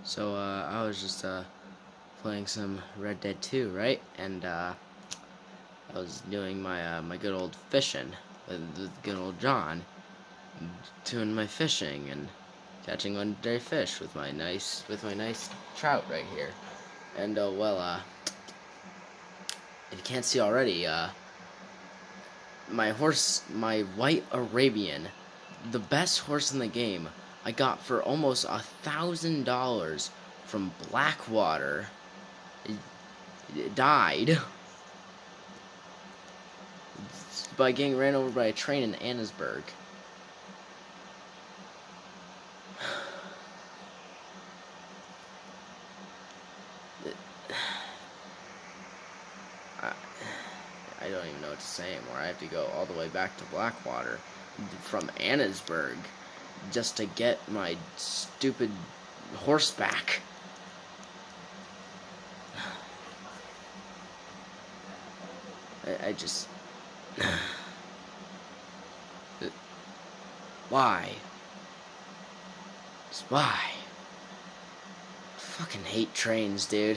I was just playing some Red Dead 2, right? And I was doing my good old fishing with good old John, doing my fishing and catching legendary fish with my nice trout right here. And if you can't see already, my horse, my white Arabian, the best horse in the game, I got for almost $1,000 from Blackwater. It died by getting ran over by a train in Annesburg. I don't even know what to say anymore. I have to go all the way back to Blackwater from Annesburg just to get my stupid horse back. I just... Why? Just why? I fucking hate trains, dude.